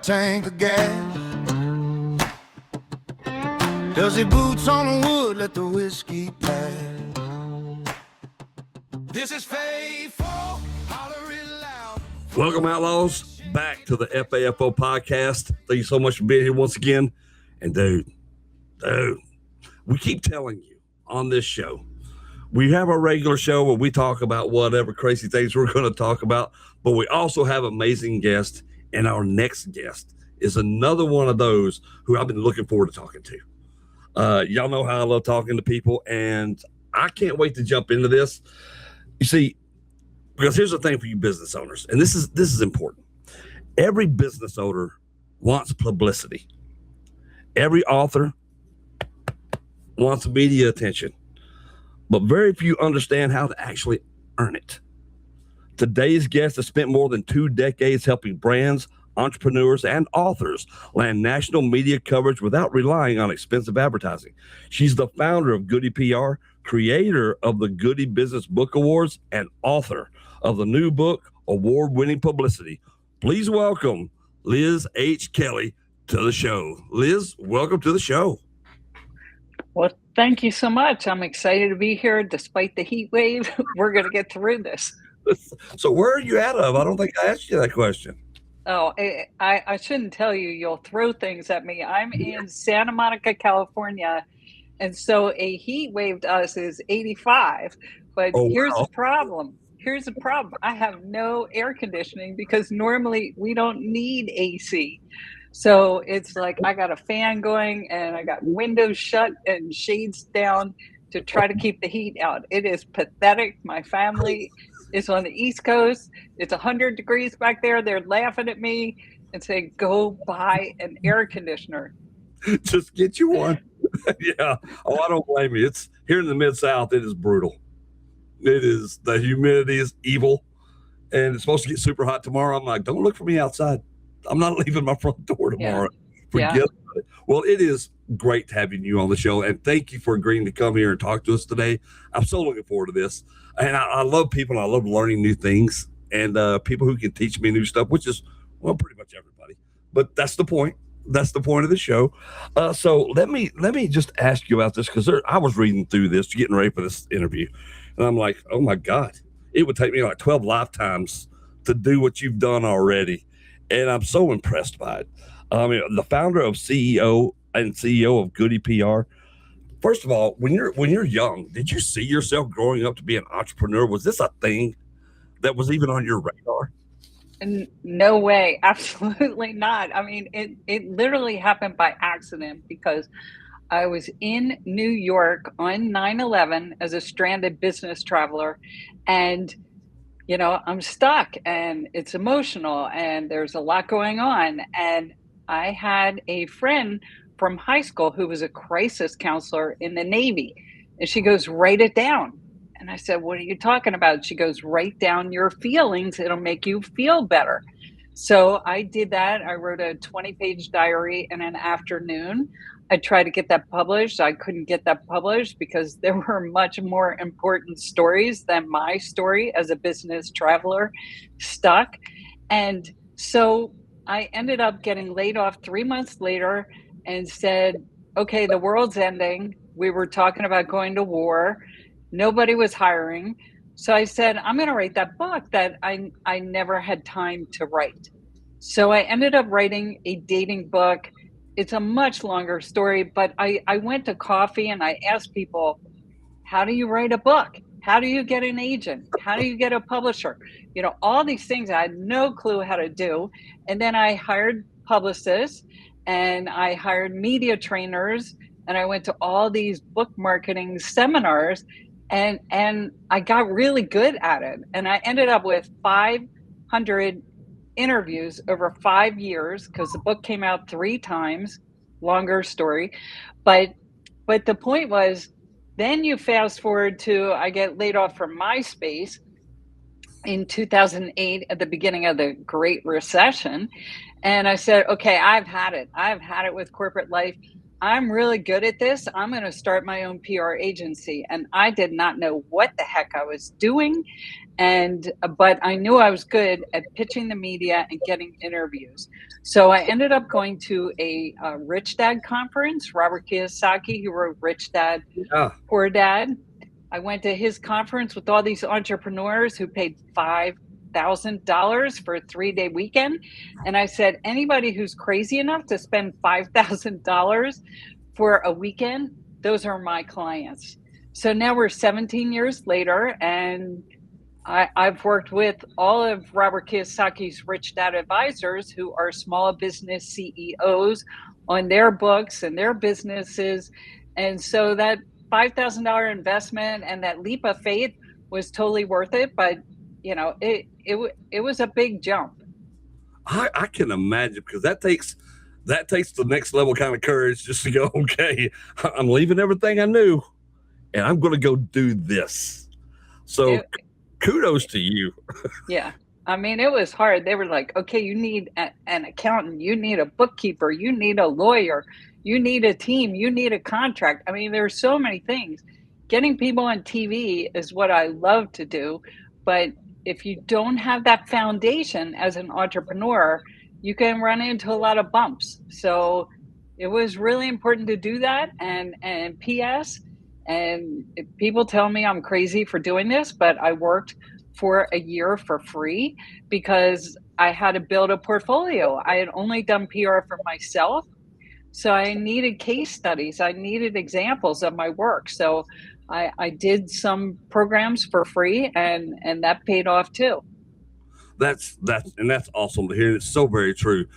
tank of gas? Does he boots on the wood, let the whiskey pass? This is FAFO, holler it loud. Welcome, Outlaws, back to the FAFO Podcast. Thank you so much for being here once again. And dude, we keep telling you on this show, we have our regular show where we talk about whatever crazy things we're going to talk about, but we also have amazing guests, and our next guest is another one of those who I've been looking forward to talking to. Y'all know how I love talking to people, and I can't wait to jump into this. You see, because here's the thing for you business owners, and this is important. Every business owner wants publicity. Every author wants media attention, but very few understand how to actually earn it. Today's guest has spent more than 2 decades helping brands, entrepreneurs, and authors land national media coverage without relying on expensive advertising. She's the founder of Goody PR, creator of the Goody Business Book Awards, and author of the new book, Award-Winning Publicity. Please welcome Liz H. Kelly to the show. Liz, welcome to the show. Well, thank you so much. I'm excited to be here despite the heat wave. We're going to get through this. So where are you out of? I don't think I asked you that question. Oh, I shouldn't tell you. You'll throw things at me. I'm in Santa Monica, California. And so a heat wave to us is 85. But here's the problem. Here's the problem. I have no air conditioning because normally we don't need AC. So it's like I got a fan going and I got windows shut and shades down to try to keep the heat out. It is pathetic. My family is on the East Coast. It's 100 degrees back there. They're laughing at me and saying, go buy an air conditioner. Just get you one. Yeah. Oh, I don't blame you. It's here in the Mid-South. It is brutal. It is. The humidity is evil, and it's supposed to get super hot tomorrow. I'm like, don't look for me outside. I'm not leaving my front door tomorrow. Forget about it. Well, it is great having you on the show, and thank you for agreeing to come here and talk to us today. I'm so looking forward to this, and I love people. I love learning new things, and people who can teach me new stuff, which is, well, pretty much everybody. But that's the point. That's the point of the show. So let me just ask you about this, because I was reading through this, getting ready for this interview, and I'm like, oh my God, it would take me like 12 lifetimes to do what you've done already, and I'm so impressed by it. I mean, the founder of CEO of Goody PR. First of all, when you're young, did you see yourself growing up to be an entrepreneur? Was this a thing that was even on your radar? No way. Absolutely not. I mean, it literally happened by accident because I was in New York on 9/11 as a stranded business traveler, and I'm stuck and it's emotional and there's a lot going on. And I had a friend from high school who was a crisis counselor in the Navy, and she goes, write it down. And I said, what are you talking about? She goes, write down your feelings. It'll make you feel better. So I did that. I wrote a 20-page diary in an afternoon. I tried to get that published. I couldn't get that published because there were much more important stories than my story as a business traveler stuck. And so I ended up getting laid off 3 months later and said, okay, the world's ending. We were talking about going to war. Nobody was hiring. So I said, I'm going to write that book that I never had time to write. So I ended up writing a dating book. It's a much longer story, but I went to coffee and I asked people, how do you write a book? How do you get an agent? How do you get a publisher? All these things I had no clue how to do. And then I hired publicists and I hired media trainers and I went to all these book marketing seminars and I got really good at it. And I ended up with 500 interviews over 5 years because the book came out 3 times, longer story. But the point was, then you fast forward to, I get laid off from MySpace in 2008 at the beginning of the Great Recession. And I said, okay, I've had it. I've had it with corporate life. I'm really good at this. I'm going to start my own PR agency. And I did not know what the heck I was doing. But I knew I was good at pitching the media and getting interviews. So I ended up going to a Rich Dad conference. Robert Kiyosaki, who wrote Rich Dad, Yeah. Poor Dad. I went to his conference with all these entrepreneurs who paid $5,000 for a 3-day weekend. And I said, anybody who's crazy enough to spend $5,000 for a weekend, those are my clients. So now we're 17 years later, and I've worked with all of Robert Kiyosaki's Rich Dad advisors, who are small business CEOs, on their books and their businesses. And so that $5,000 investment and that leap of faith was totally worth it. But, it was a big jump. I can imagine, because that takes the next level kind of courage just to go, okay, I'm leaving everything I knew and I'm going to go do this. So kudos to you. Yeah. I mean, it was hard. They were like, okay, you need an accountant, you need a bookkeeper, you need a lawyer, you need a team, you need a contract. I mean, there's so many things. Getting people on TV is what I love to do. But if you don't have that foundation as an entrepreneur, you can run into a lot of bumps. So it was really important to do that. And P.S., and people tell me I'm crazy for doing this, but I worked for a year for free because I had to build a portfolio. I had only done PR for myself. So I needed case studies. I needed examples of my work. So I did some programs for free, and that paid off too. That's awesome to hear. It's so very true.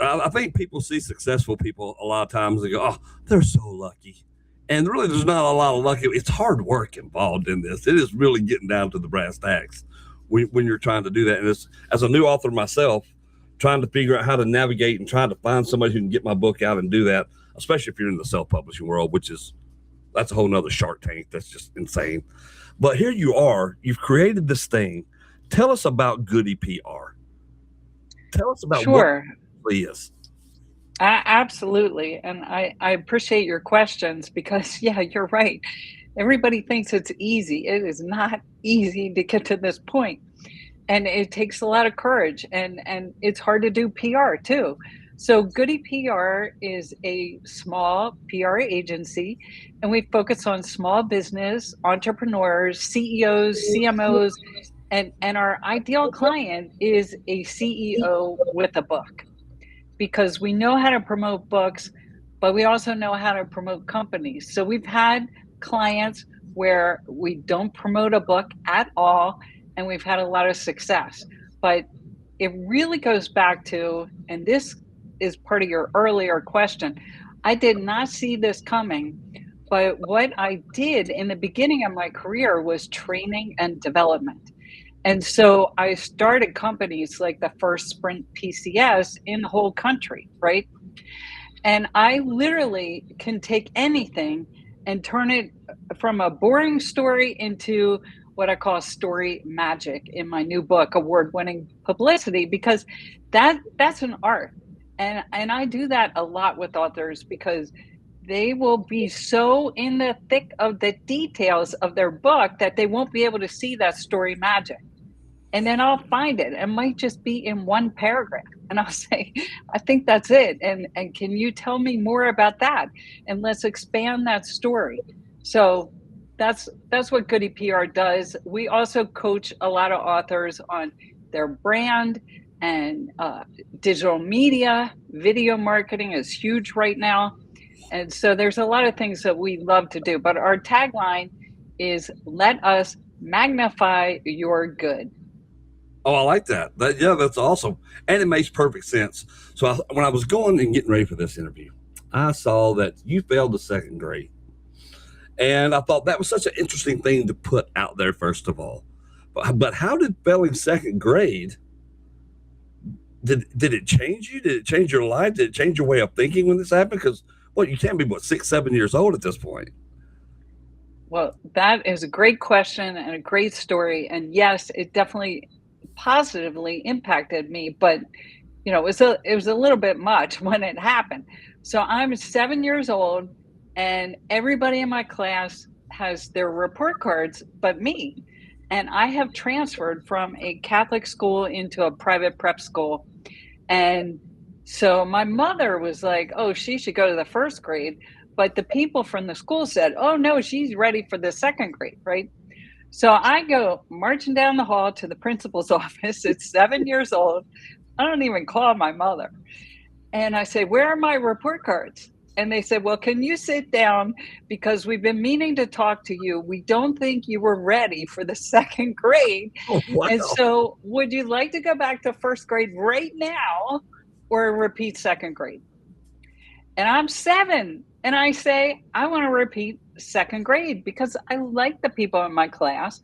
I think people see successful people a lot of times. They go, "Oh, they're so lucky," and really, there's not a lot of luck. It's hard work involved in this. It is really getting down to the brass tacks when you're trying to do that. And as a new author myself, trying to figure out how to navigate and trying to find somebody who can get my book out and do that, especially if you're in the self-publishing world, that's a whole nother Shark Tank. That's just insane. But here you are. You've created this thing. Tell us about Goody PR. Tell us about what it really is. Absolutely. And I appreciate your questions because, yeah, you're right. Everybody thinks it's easy. It is not easy to get to this point. And it takes a lot of courage, and it's hard to do PR too. So Goody PR is a small PR agency, and we focus on small business, entrepreneurs, CEOs, CMOs, and our ideal client is a CEO with a book, because we know how to promote books, but we also know how to promote companies. So we've had clients where we don't promote a book at all, and we've had a lot of success. But it really goes back to, and this is part of your earlier question, I did not see this coming, but what I did in the beginning of my career was training and development. And so I started companies like the first Sprint PCS in the whole country, right? And I literally can take anything and turn it from a boring story into what I call story magic in my new book, Award-Winning Publicity, because that's an art. And I do that a lot with authors because they will be so in the thick of the details of their book that they won't be able to see that story magic. And then I'll find it. It might just be in one paragraph. And I'll say, I think that's it. And can you tell me more about that? And let's expand that story. So that's what Goody PR does. We also coach a lot of authors on their brand and digital media. Video marketing is huge right now. And so there's a lot of things that we love to do. But our tagline is, let us magnify your good. Oh, I like that. That's awesome. And it makes perfect sense. So when I was going and getting ready for this interview, I saw that you failed the second grade. And I thought that was such an interesting thing to put out there, first of all. But how did failing second grade, did it change you? Did it change your life? Did it change your way of thinking when this happened? Because, you can't be, 6, 7 years old at this point. Well, that is a great question and a great story. And yes, it definitely positively impacted me, but it was a little bit much when it happened. So I'm 7 years old, and everybody in my class has their report cards but me. And I have transferred from a Catholic school into a private prep school. And so my mother was like, oh, she should go to the first grade. But the people from the school said, oh, no, she's ready for the second grade, right? So I go marching down the hall to the principal's office at 7 years old. I don't even call my mother. And I say, where are my report cards? And they said, well, can you sit down? Because we've been meaning to talk to you. We don't think you were ready for the second grade. Oh, wow. And so would you like to go back to first grade right now or repeat second grade? And I'm 7. And I say, I want to repeat second grade because I like the people in my class.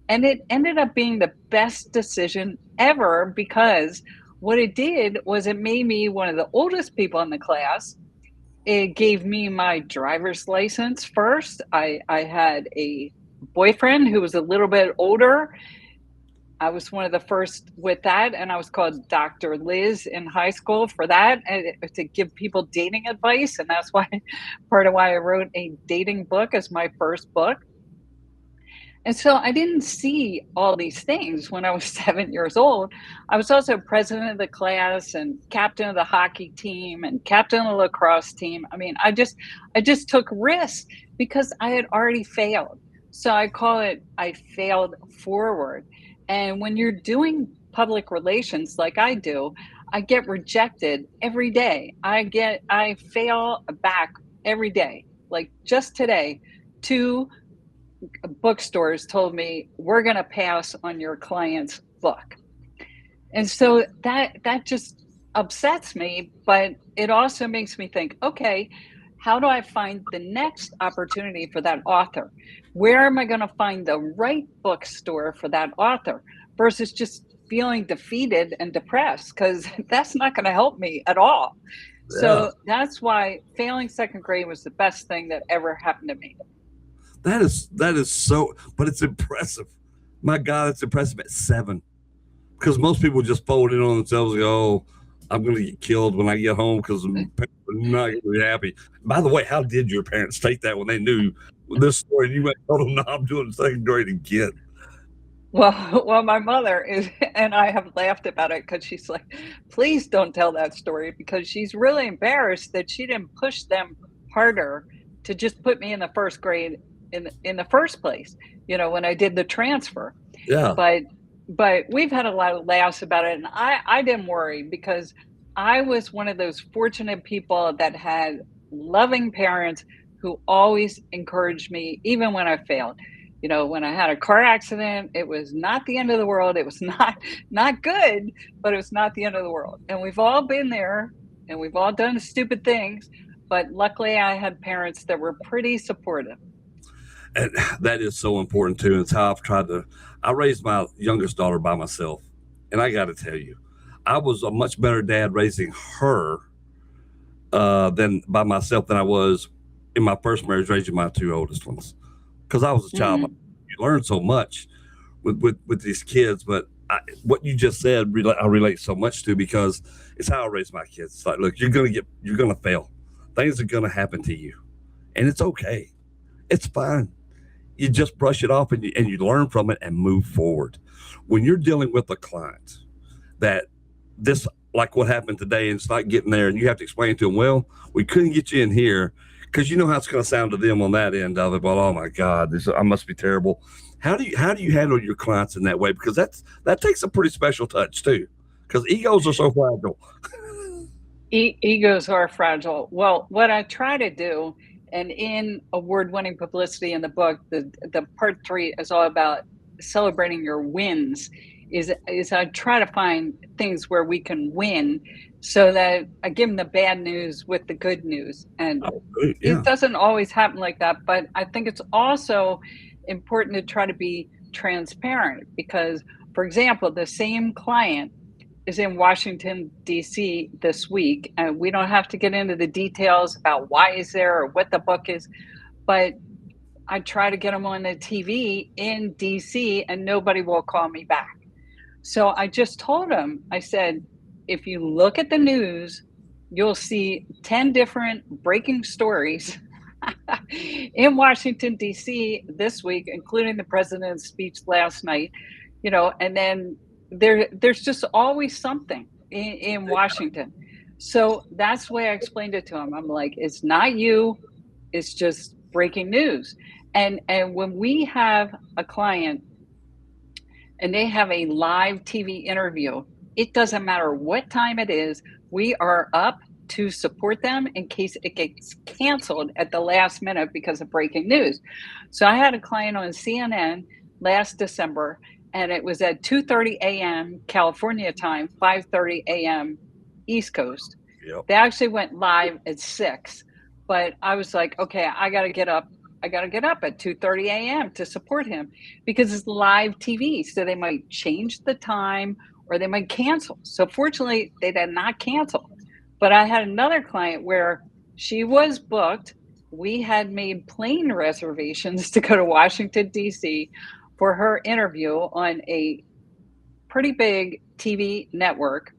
And it ended up being the best decision ever, because what it did was it made me one of the oldest people in the class. It gave me my driver's license first. I had a boyfriend who was a little bit older. I was one of the first with that, and I was called Dr. Liz in high school for that, and to give people dating advice. And that's why part of why I wrote a dating book as my first book. And so I didn't see all these things when I was 7 years old. I was also president of the class and captain of the hockey team and captain of the lacrosse team. I mean, I just took risks because I had already failed. So I call it, I failed forward. And when you're doing public relations like I do, I get rejected every day. I fail back every day. Like just today, 2 bookstores told me, we're going to pass on your client's book. And so that just upsets me, but it also makes me think, okay, how do I find the next opportunity for that author? Where am I going to find the right bookstore for that author versus just feeling defeated and depressed? Because that's not going to help me at all. Yeah. So that's why failing second grade was the best thing that ever happened to me. That is so, but it's impressive. My God, it's impressive at 7. Because most people just fold in on themselves and go, oh, I'm going to get killed when I get home because my parents are not going to be happy. By the way, how did your parents take that when they knew this story and you went, oh, no, I'm doing second grade again? Well, my mother and I have laughed about it because she's like, please don't tell that story, because she's really embarrassed that she didn't push them harder to just put me in the first grade in the first place, when I did the transfer. Yeah. But we've had a lot of laughs about it, and I didn't worry because I was one of those fortunate people that had loving parents who always encouraged me, even when I failed. When I had a car accident, it was not the end of the world. It was not good, but it was not the end of the world. And we've all been there, and we've all done stupid things. But luckily, I had parents that were pretty supportive. And that is so important too. And it's how I raised my youngest daughter by myself. And I got to tell you, I was a much better dad raising her than by myself than I was in my first marriage raising my 2 oldest ones. Because I was a child. Mm-hmm. You learn so much with these kids. But what you just said, I relate so much to, because it's how I raise my kids. It's like, look, you're going to fail. Things are going to happen to you. And it's okay. It's fine. You just brush it off and you learn from it and move forward. When you're dealing with a client that this, like what happened today, and it's not getting there, and you have to explain to them, well, we couldn't get you in here, because you know how it's going to sound to them on that end of it. Well, oh my God, I must be terrible. How do you handle your clients in that way? Because that takes a pretty special touch too, because egos are so fragile. Egos are fragile. Well, what I try to do, and in Award-Winning Publicity in the book, the part 3 is all about celebrating your wins, is I try to find things where we can win, so that I give them the bad news with the good news. And It doesn't always happen like that, but I think it's also important to try to be transparent, because, for example, the same client is in Washington, D.C. this week, and we don't have to get into the details about why he's there or what the book is, but I try to get him on the TV in D.C. and nobody will call me back. So I just told him, I said, if you look at the news, you'll see 10 different breaking stories in Washington, D.C. this week, including the president's speech last night, and then there's just always something in Washington. So that's the way I explained it to him. I'm like, it's not you, it's just breaking news. And when we have a client and they have a live TV interview, it doesn't matter what time it is, we are up to support them in case it gets canceled at the last minute because of breaking news. So I had a client on CNN last December, and it was at 2:30 a.m. California time, 5:30 a.m. East Coast. Yep. They actually went live at 6, but I was like, okay, I got to get up at 2:30 a.m. to support him because it's live TV. So they might change the time or they might cancel. So fortunately, they did not cancel. But I had another client where she was booked. We had made plane reservations to go to Washington, D.C. for her interview on a pretty big TV network.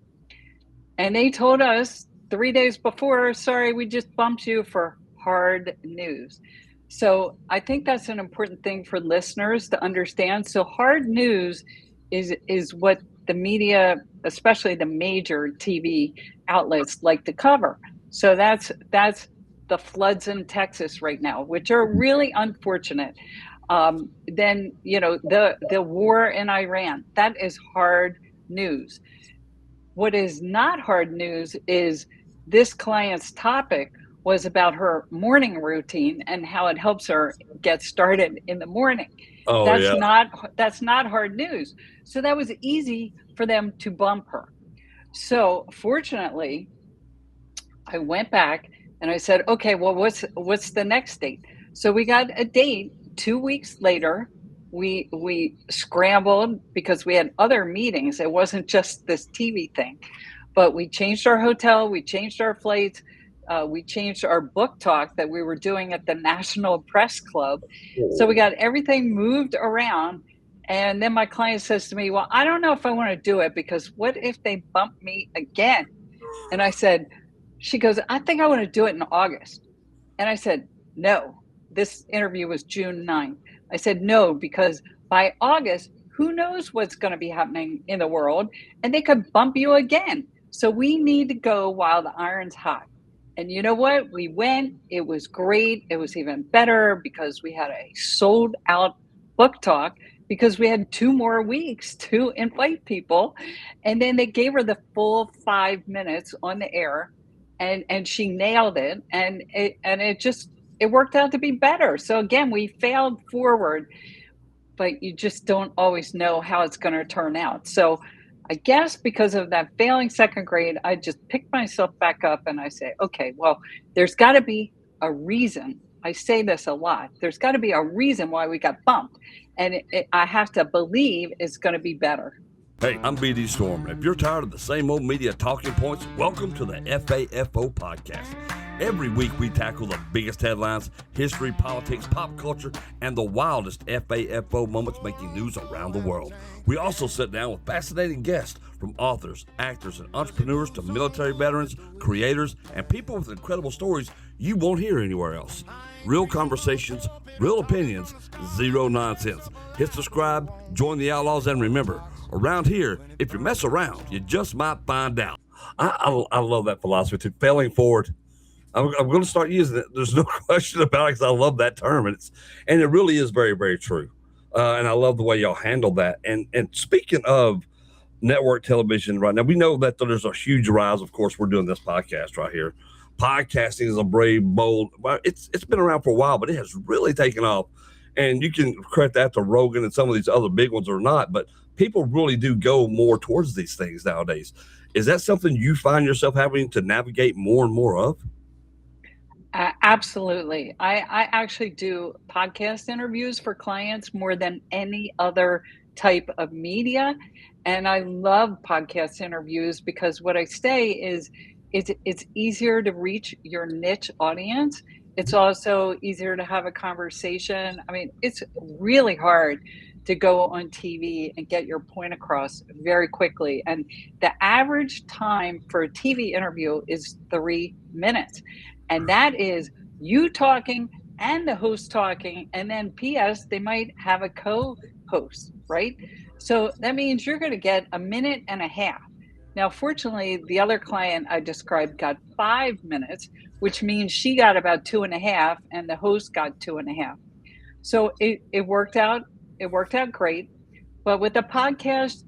And they told us 3 days before, sorry, we just bumped you for hard news. So I think that's an important thing for listeners to understand. So hard news is what the media, especially the major TV outlets, like to cover. So that's the floods in Texas right now, which are really unfortunate. Then, the war in Iran, that is hard news. What is not hard news is this client's topic was about her morning routine and how it helps her get started in the morning. Oh, That's not hard news. So that was easy for them to bump her. So fortunately, I went back and I said, okay, well, what's the next date? So we got a date 2 weeks later. We scrambled because we had other meetings. It wasn't just this TV thing, but we changed our hotel, we changed our flights, we changed our book talk that we were doing at the National Press Club. So we got everything moved around. And then my client says to me, well, I don't know if I want to do it because what if they bump me again? And I said, she goes, I think I want to do it in August. And I said, no, this interview was June 9th. I said, no, because by August, who knows what's going to be happening in the world, and they could bump you again. So we need to go while the iron's hot. And you know what? We went. It was great. It was even better because we had a sold out book talk because we had 2 more weeks to invite people. And then they gave her the full 5 minutes on the air, and she nailed it. And it worked out to be better. So again, we failed forward, but you just don't always know how it's going to turn out. So I guess because of that failing second grade, I just picked myself back up and I say, okay, well, there's got to be a reason. I say this a lot. There's got to be a reason why we got bumped. And I have to believe it's going to be better. Hey, I'm BD Storm. If you're tired of the same old media talking points, welcome to the FAFO Podcast. Every week we tackle the biggest headlines, history, politics, pop culture, and the wildest FAFO moments making news around the world. We also sit down with fascinating guests from authors, actors, and entrepreneurs to military veterans, creators, and people with incredible stories you won't hear anywhere else. Real conversations, real opinions, zero nonsense. Hit subscribe, join the Outlaws, and remember, around here, if you mess around, you just might find out. I love that philosophy too. Failing forward. I'm going to start using it. There's no question about it because I love that term. And it really is very, very true. And I love the way y'all handle that. And speaking of network television right now, we know that there's a huge rise. Of course, we're doing this podcast right here. Podcasting is a brave, bold, it's been around for a while, but it has really taken off. And you can credit that to Rogan and some of these other big ones or not, but people really do go more towards these things nowadays. Is that something you find yourself having to navigate more and more of? Absolutely. I actually do podcast interviews for clients more than any other type of media. And I love podcast interviews because what I say is it's easier to reach your niche audience. It's also easier to have a conversation. I mean, it's really hard to go on TV and get your point across very quickly. And the average time for a TV interview is 3 minutes. And that is you talking and the host talking. And then PS, they might have a co-host, right? So that means you're going to get a minute and a half. Now, fortunately, the other client I described got 5 minutes, which means she got about 2.5 and the host got 2.5. So it worked out. It worked out great. But with the podcast,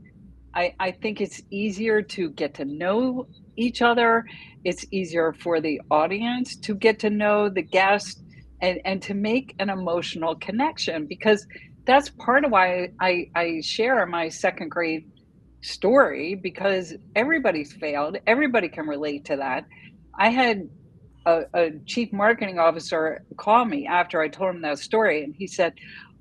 I think it's easier to get to know each other. It's easier for the audience to get to know the guest and to make an emotional connection, because that's part of why I share my second grade story, because everybody's failed. Everybody can relate to that. I had a chief marketing officer call me after I told him that story, and he said,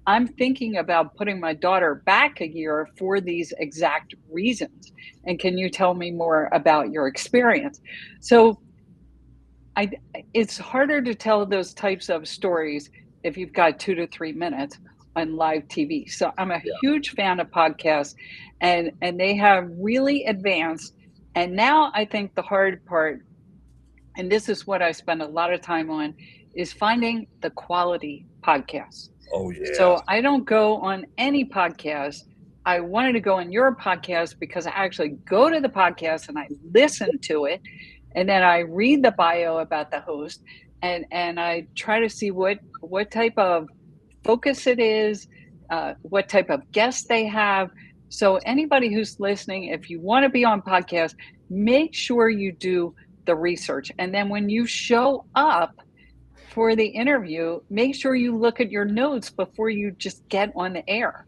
I'm thinking about putting my daughter back a year for these exact reasons. And can you tell me more about your experience? So it's harder to tell those types of stories if you've got 2 to 3 minutes on live TV. So I'm a huge fan of podcasts, and they have really advanced. And now I think the hard part, and this is what I spend a lot of time on, is finding the quality podcasts. Oh, yeah. So I don't go on any podcast. I wanted to go on your podcast because I actually go to the podcast and I listen to it. And then I read the bio about the host, and I try to see what type of focus it is, what type of guests they have. So anybody who's listening, if you want to be on podcast, make sure you do the research. And then when you show up for the interview, make sure you look at your notes before you just get on the air,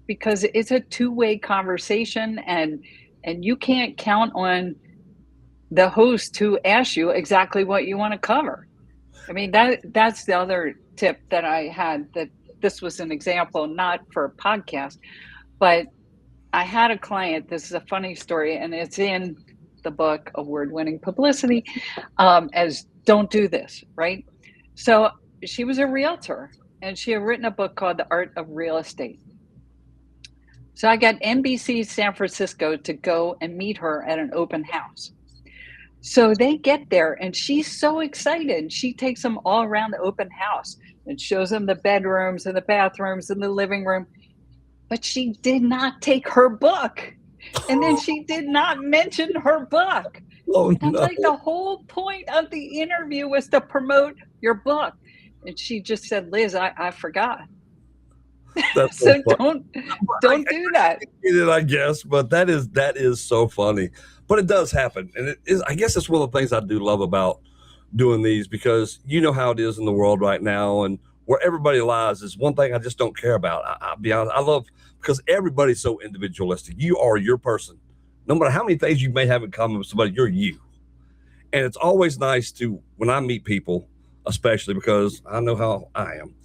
because it's a two-way conversation, and you can't count on the host to ask you exactly what you want to cover. I mean, that's the other tip that I had, that this was an example, not for a podcast, but I had a client, this is a funny story, and it's in the book, Award-Winning Publicity, as don't do this, right? So she was a realtor, and she had written a book called The Art of Real Estate. So I got NBC San Francisco to go and meet her at an open house. So they get there, and she's so excited. She takes them all around the open house and shows them the bedrooms and the bathrooms and the living room. But she did not take her book. And then she did not mention her book. Oh, That's no. like the whole point of the interview was to promote your book. And she just said, Liz, I forgot. That's So funny. don't do that. I guess, but that is so funny. But it does happen, and it is. I guess it's one of the things I do love about doing these, because you know how it is in the world right now, and where everybody lies is one thing I just don't care about. I'll be honest. I love, because everybody's so individualistic. You are your person, no matter how many things you may have in common with somebody. You're you, and it's always nice to, when I meet people, especially because I know how I am.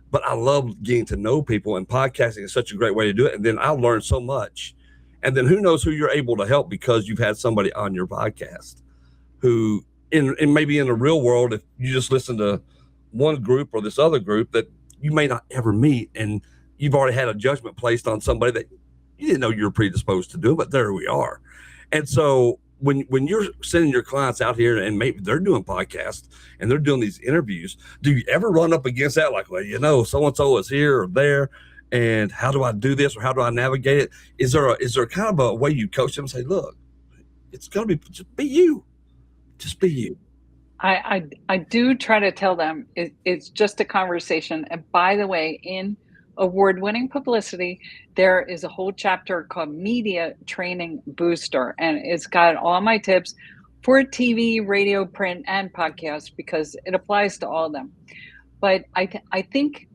But I love getting to know people, and podcasting is such a great way to do it. And then I'll learn so much. And then who knows who you're able to help because you've had somebody on your podcast who, in maybe in the real world, if you just listen to one group or this other group that you may not ever meet, and you've already had a judgment placed on somebody that you didn't know you were predisposed to do, but there we are. And so when you're sending your clients out here and maybe they're doing podcasts and they're doing these interviews, do you ever run up against that? Like, well, you know, so-and-so is here or there, and how do I do this, or how do I navigate it? Is there kind of a way you coach them and say, look, it's going to be, just be you. Just be you. I do try to tell them it's just a conversation. And by the way, in Award-Winning Publicity, there is a whole chapter called Media Training Booster, and it's got all my tips for TV, radio, print, and podcasts, because it applies to all of them. But I think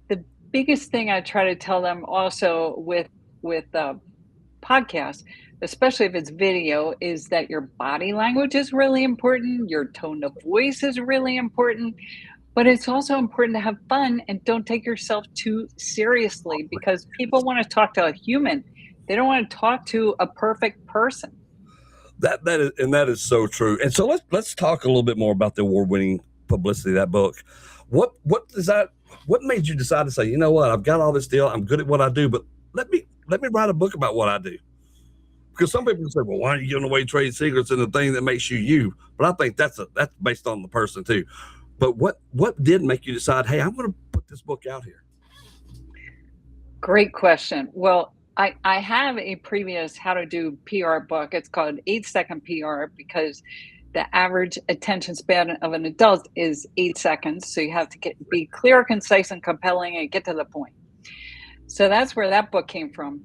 the biggest thing I try to tell them also with podcasts, especially if it's video, is that your body language is really important. Your tone of voice is really important. But it's also important to have fun and don't take yourself too seriously, because people want to talk to a human. They don't want to talk to a perfect person. That is so true. And so let's talk a little bit more about the Award-Winning Publicity, that book. What does that, What made you decide to say, you know what, I've got all this deal, I'm good at what I do, but let me write a book about what I do? Because some people say, well, why are you giving away trade secrets and the thing that makes you you? But I think that's based on the person too. But what did make you decide, hey, I'm going to put this book out here? Great question. Well, I have a previous how to do PR book. It's called 8-Second PR because the average attention span of an adult is 8 seconds. So you have to be clear, concise, and compelling and get to the point. So that's where that book came from.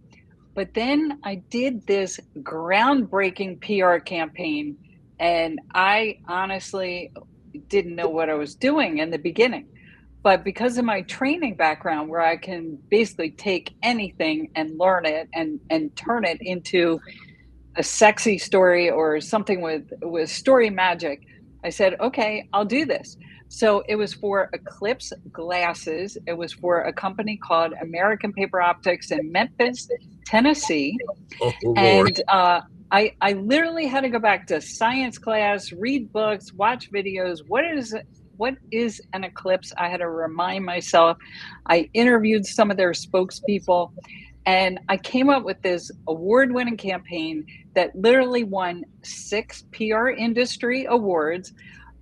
But then I did this groundbreaking PR campaign, and I honestly didn't know what I was doing in the beginning. But because of my training background, where I can basically take anything and learn it and turn it into a sexy story or something with story magic, I said, okay, I'll do this. So it was for Eclipse Glasses. It was for a company called American Paper Optics in Memphis, Tennessee. Oh, and I literally had to go back to science class, read books, watch videos. What is an eclipse? I had to remind myself. I interviewed some of their spokespeople, and I came up with this award-winning campaign that literally won 6 PR industry awards.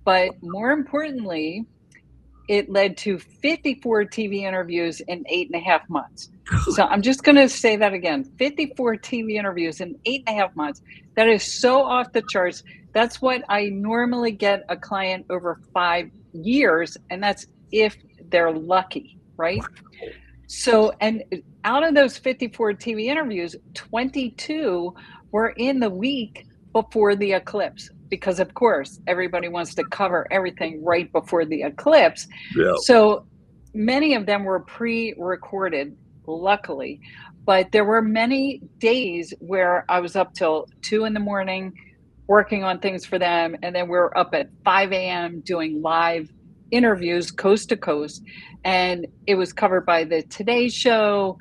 But more importantly, it led to 54 TV interviews in 8.5 months. So I'm just going to say that again, 54 TV interviews in 8.5 months. That is so off the charts. That's what I normally get a client over 5 years. And that's if they're lucky, right? So, and out of those 54 TV interviews, 22 were in the week before the eclipse. Because of course, everybody wants to cover everything right before the eclipse. Yeah. So many of them were pre-recorded, luckily, but there were many days where I was up till 2 a.m. working on things for them. And then we're up at 5 a.m. doing live interviews coast to coast. And it was covered by the Today Show,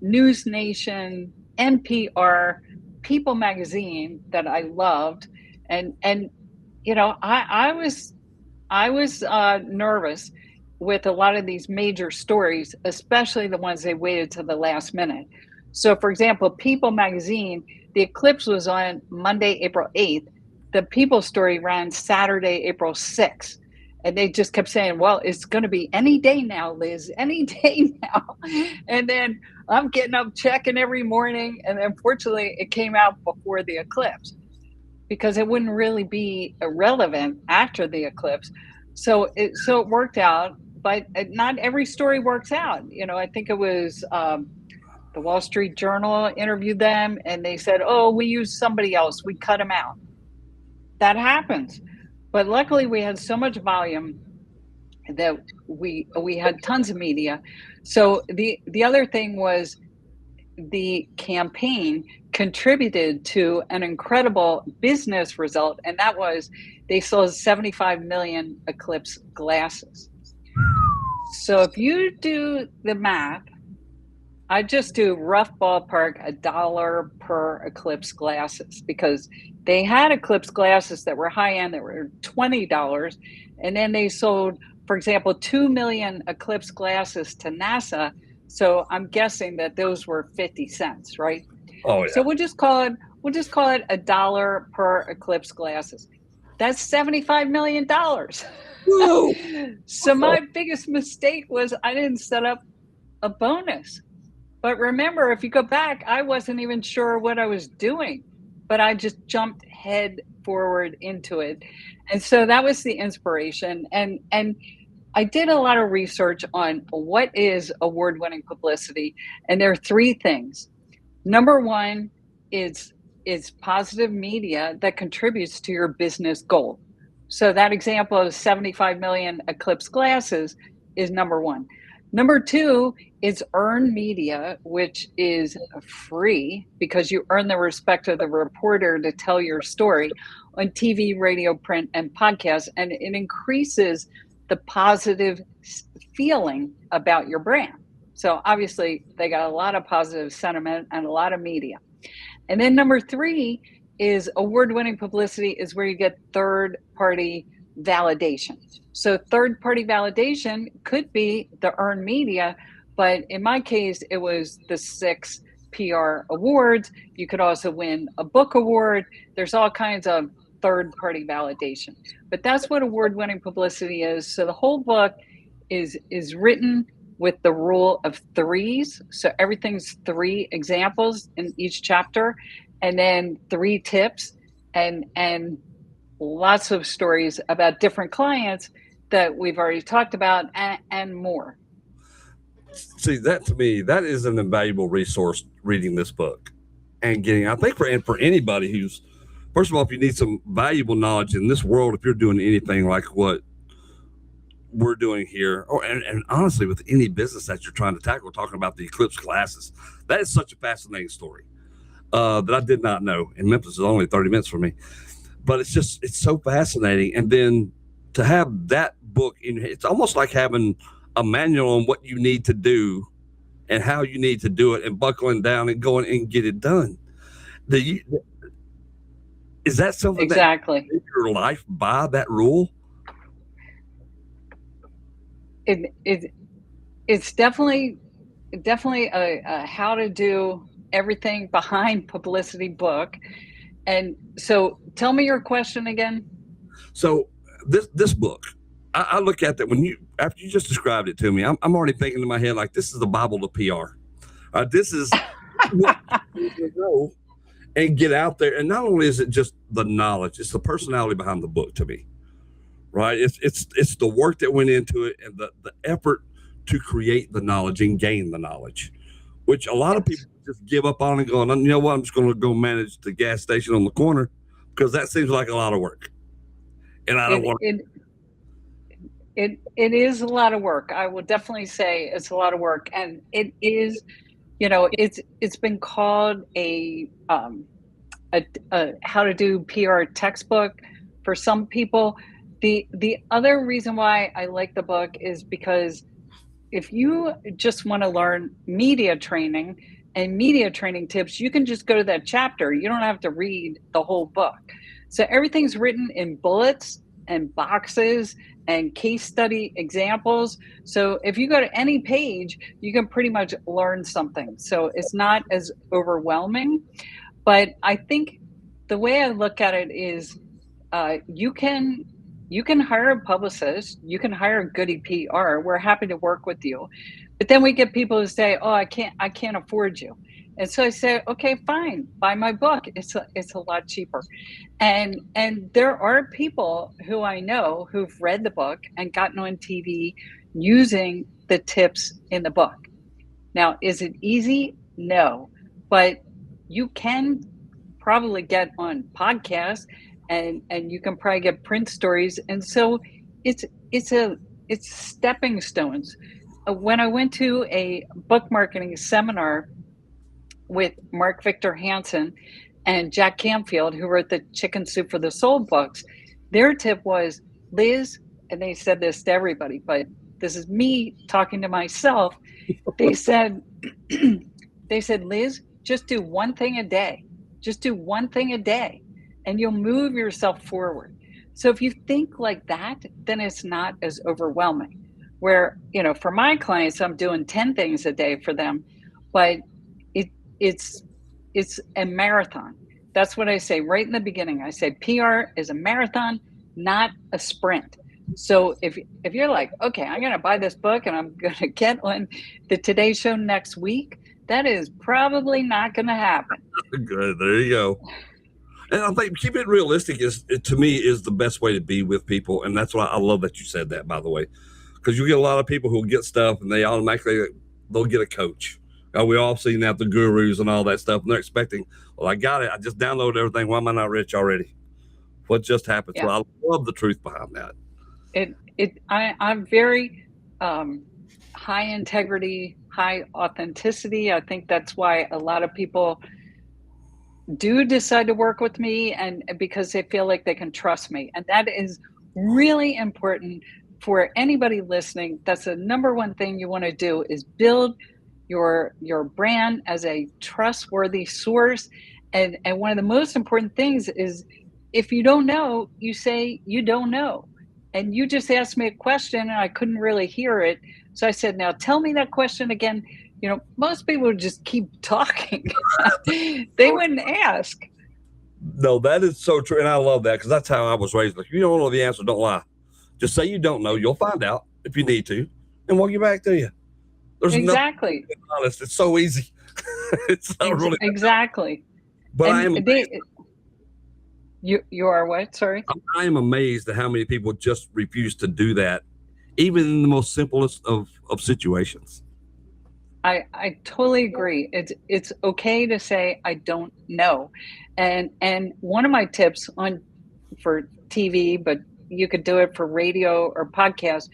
News Nation, NPR, People Magazine that I loved. And you know, I was nervous with a lot of these major stories, especially the ones they waited to the last minute. So for example, People Magazine, the eclipse was on Monday, April 8th. The People story ran Saturday, April 6th. And they just kept saying, well, it's going to be any day now, Liz, any day now. And then I'm getting up checking every morning. And unfortunately, it came out before the eclipse, because it wouldn't really be irrelevant after the eclipse. So it worked out, but not every story works out. You know, I think it was the Wall Street Journal interviewed them and they said, oh, we used somebody else. We cut them out. That happens. But luckily we had so much volume that we had tons of media. So the other thing was the campaign contributed to an incredible business result, and that was they sold 75 million Eclipse glasses. So if you do the math, I just do rough ballpark $1 per Eclipse glasses, because they had Eclipse glasses that were high end that were $20, and then they sold, for example, 2 million Eclipse glasses to NASA. So I'm guessing that those were 50 cents, right? Oh yeah. So we'll just call it $1 per Eclipse glasses. That's $75 million. Whoa. So my biggest mistake was I didn't set up a bonus. But remember, if you go back, I wasn't even sure what I was doing, but I just jumped head forward into it. And so that was the inspiration. And I did a lot of research on what is award-winning publicity. And there are 3 things. Number one is positive media that contributes to your business goal. So that example of 75 million Eclipse glasses is number one. Number 2 is earned media, which is free because you earn the respect of the reporter to tell your story on TV, radio, print, and podcasts. And it increases the positive feeling about your brand. So obviously they got a lot of positive sentiment and a lot of media. And then number 3 is award-winning publicity is where you get third-party validation. So third-party validation could be the earned media, but in my case, it was the 6 PR awards. You could also win a book award. There's all kinds of third-party validation, but that's what award-winning publicity is. So the whole book is written with the rule of threes. So everything's 3 examples in each chapter, and then 3 tips, and lots of stories about different clients that we've already talked about, and more. See, that to me, that is an invaluable resource, reading this book and getting, I think for anybody who's, first of all, if you need some valuable knowledge in this world, if you're doing anything like what we're doing here, and honestly, with any business that you're trying to tackle, talking about the Eclipse Glasses, that is such a fascinating story that I did not know. And Memphis is only 30 minutes from me, but it's so fascinating. And then to have that book it's almost like having a manual on what you need to do and how you need to do it, and buckling down and going and get it done. Is that something exactly that you live your life by that rule? It's definitely a how to do everything behind publicity book. And so tell me your question again. So this book, I look at that after you just described it to me, I'm already thinking in my head, like, this is the Bible to PR. This is what you need to know and get out there. And not only is it just the knowledge, it's the personality behind the book to me, right? It's the work that went into it, and the effort to create the knowledge and gain the knowledge, which a lot of people just give up on and going, you know what, I'm just going to go manage the gas station on the corner, because that seems like a lot of work. And I don't want to. It is a lot of work. I will definitely say it's a lot of work, and it is, it's been called a how to do PR textbook for some people. The other reason why I like the book is because if you just want to learn media training and media training tips, you can just go to that chapter. You don't have to read the whole book. So everything's written in bullets and boxes and case study examples. So if you go to any page, you can pretty much learn something. So it's not as overwhelming. But I think the way I look at it is you can hire a publicist, you can hire Goody PR. We're happy to work with you. But then we get people who say, oh, I can't afford you. And so I say, okay, fine, buy my book. It's a lot cheaper. And there are people who I know who've read the book and gotten on TV using the tips in the book. Now, is it easy? No, but you can probably get on podcasts, and you can probably get print stories. And so it's stepping stones. When I went to a book marketing seminar with Mark Victor Hansen and Jack Canfield, who wrote the Chicken Soup for the Soul books, their tip was, Liz, and they said this to everybody, but this is me talking to myself. They said, Liz, just do one thing a day. Just do one thing a day, and you'll move yourself forward. So if you think like that, then it's not as overwhelming. Where, for my clients, I'm doing 10 things a day for them, but it's a marathon. That's what I say right in the beginning. I say PR is a marathon, not a sprint. So if you're like, okay, I'm going to buy this book and I'm going to get on the Today Show next week, that is probably not going to happen. Good. There you go. And I think keeping it realistic to me is the best way to be with people. And that's why I love that you said that, by the way, because you get a lot of people who get stuff and they automatically, they'll get a coach. We all seen that, the gurus and all that stuff. And they're expecting, well, I got it. I just downloaded everything. Why am I not rich already? What just happened? Yeah. So I love the truth behind that. I'm very high integrity, high authenticity. I think that's why a lot of people do decide to work with me, and because they feel like they can trust me. And that is really important for anybody listening. That's the number one thing you want to do, is build your brand as a trustworthy source. And one of the most important things is, if you don't know, you say you don't know. and you just asked me a question and I couldn't really hear it. So I said, now tell me that question again. You know, most people would just keep talking. They wouldn't ask. No, that is so true. And I love that because that's how I was raised. Like, you don't know the answer, don't lie. Just say you don't know. You'll find out if you need to, and we'll get back to you. There's exactly. Nothing honest. It's so easy. It's not really exactly. But and I am. You are what? Sorry. I am amazed at how many people just refuse to do that, even in the most simplest of situations. I totally agree. It's okay to say I don't know, and one of my tips for TV, but you could do it for radio or podcast,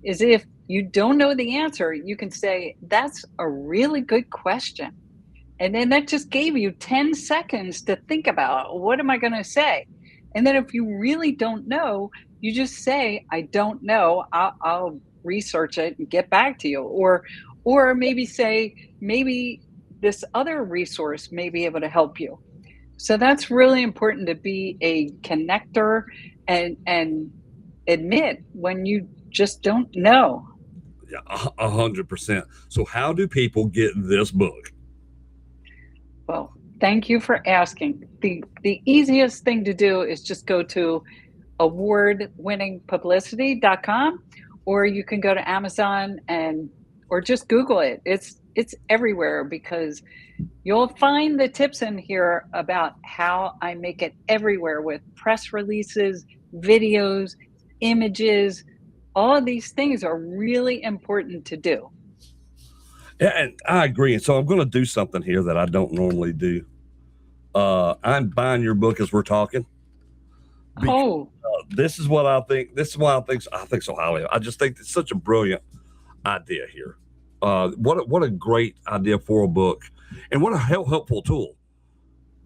is if you don't know the answer, you can say that's a really good question, and then that just gave you 10 seconds to think about what am I going to say, and then if you really don't know, you just say I don't know. I'll research it and get back to you, or maybe say, maybe this other resource may be able to help you. So that's really important, to be a connector and admit when you just don't know. Yeah, 100%. So how do people get this book? Well, thank you for asking. The easiest thing to do is just go to award-winningpublicity.com, or you can go to Amazon or just Google it. It's everywhere, because you'll find the tips in here about how I make it everywhere, with press releases, videos, images. All of these things are really important to do. Yeah, and I agree. And so I'm going to do something here that I don't normally do. I'm buying your book as we're talking. Because, this is what I think. This is why I think so highly. I just think it's such a brilliant idea here. What a great idea for a book, and what a helpful tool.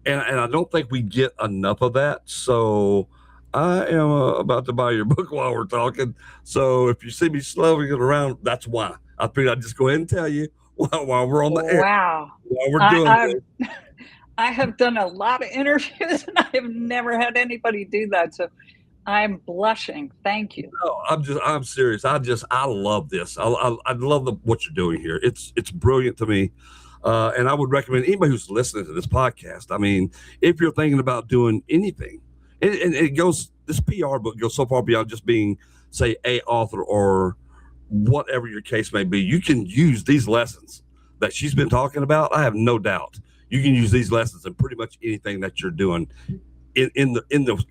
And I don't think we get enough of that. So I am about to buy your book while we're talking. So if you see me slowing it around, that's why. I figured I'd just go ahead and tell you while we're on the air. Wow. While we're doing this. I have done a lot of interviews, and I have never had anybody do that. So I'm blushing. Thank you. No, I'm serious. I love this. I love what you're doing here. It's brilliant to me. And I would recommend anybody who's listening to this podcast. I mean, if you're thinking about doing anything, and this PR book goes so far beyond just being, say, a author or whatever your case may be. You can use these lessons that she's been talking about. I have no doubt you can use these lessons in pretty much anything that you're doing in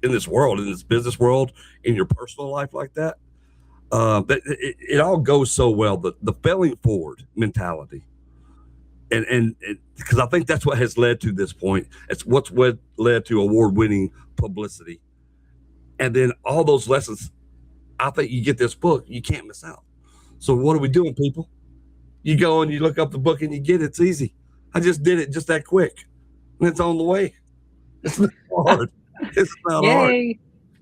this world, in this business world, in your personal life like that. It all goes so well. The failing forward mentality, and because I think that's what has led to this point. It's what led to award-winning publicity, and then all those lessons. I think you get this book, you can't miss out. So what are we doing, people? You go and you look up the book and you get it. It's easy. I just did it just that quick, and it's on the way. It's not hard. It's not hard.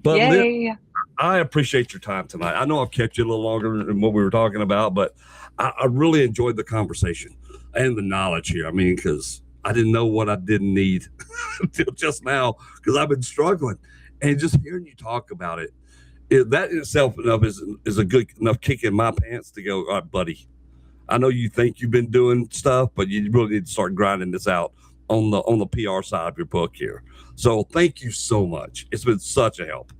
But Yay. I appreciate your time tonight. I know I've kept you a little longer than what we were talking about, but I really enjoyed the conversation and the knowledge here. I mean, because I didn't know what I didn't need until just now, because I've been struggling. And just hearing you talk about it, that in itself enough is a good enough kick in my pants to go, all right, buddy, I know you think you've been doing stuff, but you really need to start grinding this out on the PR side of your book here. So thank you so much. It's been such a help.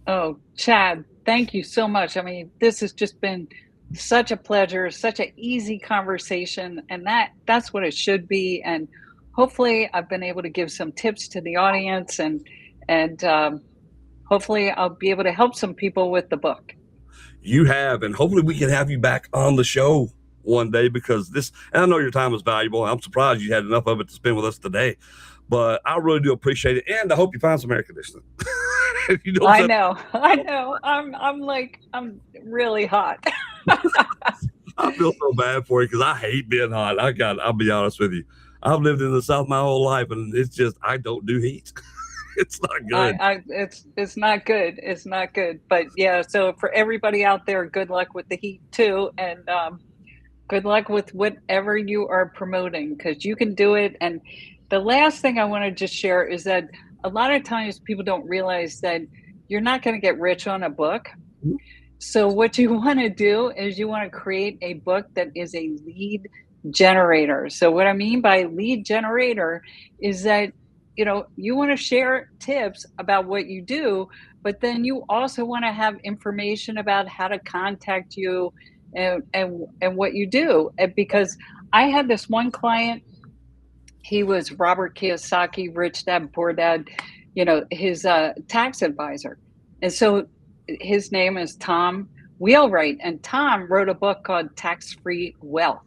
Oh, Chad, thank you so much. I mean, this has just been such a pleasure, such an easy conversation, and that's what it should be. And hopefully I've been able to give some tips to the audience, and hopefully I'll be able to help some people with the book. You have, and hopefully we can have you back on the show one day, because and I know your time is valuable. I'm surprised you had enough of it to spend with us today, but I really do appreciate it. And I hope you find some air conditioning. I know. I'm really hot. I feel so bad for you, because I hate being hot. I'll be honest with you. I've lived in the South my whole life, and it's just, I don't do heat. It's not good. It's not good. It's not good. But yeah, so for everybody out there, good luck with the heat too. And good luck with whatever you are promoting, because you can do it. And the last thing I want to just share is that a lot of times people don't realize that you're not going to get rich on a book. So what you want to do is you want to create a book that is a lead generator. So what I mean by lead generator is that, you want to share tips about what you do, but then you also want to have information about how to contact you and what you do. Because I had this one client, he was Robert Kiyosaki, Rich Dad Poor Dad, his tax advisor. And so his name is Tom Wheelwright, and Tom wrote a book called Tax-Free Wealth.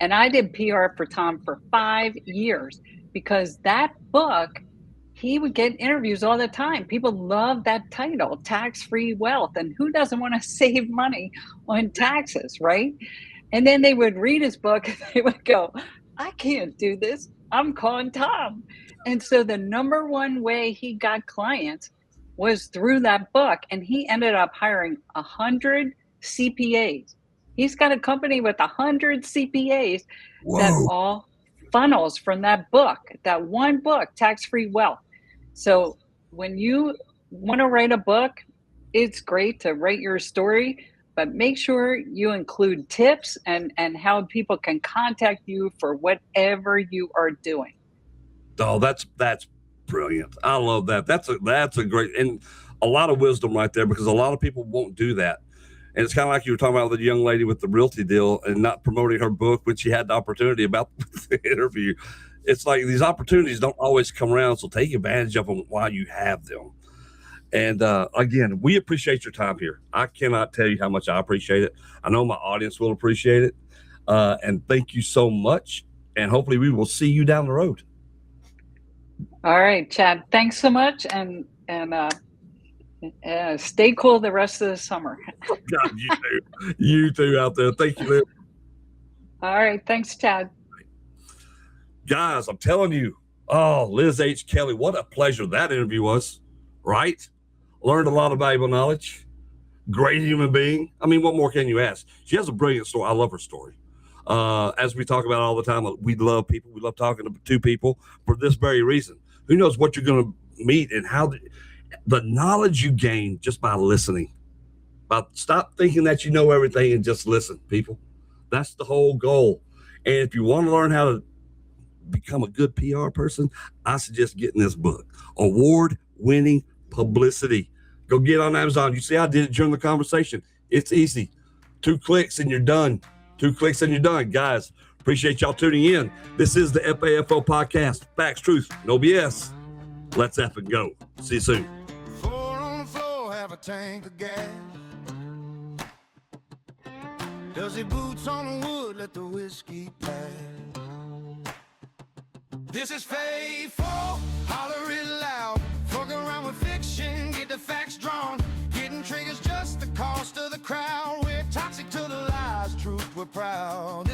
And I did PR for Tom for 5 years because that book, he would get interviews all the time. People love that title, Tax-Free Wealth. And who doesn't want to save money on taxes, right? And then they would read his book and they would go, I can't do this. I'm calling Tom. And so the number one way he got clients was through that book. And he ended up hiring 100 CPAs. He's got a company with 100 CPAs that all funnels from that book, that one book, Tax-Free Wealth. So when you want to write a book, it's great to write your story, but make sure you include tips and how people can contact you for whatever you are doing. Oh, that's brilliant. I love that. That's a great, and a lot of wisdom right there, because a lot of people won't do that. And it's kind of like you were talking about with the young lady with the realty deal and not promoting her book when she had the opportunity about the interview. It's like these opportunities don't always come around, so take advantage of them while you have them. And again, we appreciate your time here. I cannot tell you how much I appreciate it. I know my audience will appreciate it. And thank you so much. And hopefully we will see you down the road. All right, Chad. Thanks so much. And stay cool the rest of the summer. God, you too out there. Thank you, Liz. All right. Thanks, Chad. Guys, I'm telling you, Liz H. Kelly, what a pleasure that interview was, right? Learned a lot of valuable knowledge. Great human being. I mean, what more can you ask? She has a brilliant story. I love her story. As we talk about all the time, we love people. We love talking to people for this very reason. Who knows what you're going to meet and how the knowledge you gain just by listening. Stop thinking that you know everything and just listen, people. That's the whole goal. And if you want to learn how to become a good PR person, I suggest getting this book, Award-Winning Publicity. Go get on Amazon. You see, I did it during the conversation. It's easy. 2 clicks and you're done. 2 clicks and you're done. Guys, appreciate y'all tuning in. This is the FAFO Podcast. Facts, truth, no BS. Let's effing go. See you soon. 4 on the floor, have a tank of gas. Does he boots on the wood, let the whiskey pass? This is FAFO, holler it loud. Fuck around with fiction, get the facts drawn. Getting triggers just the cost of the crowd. We're toxic to the lies, truth we're proud.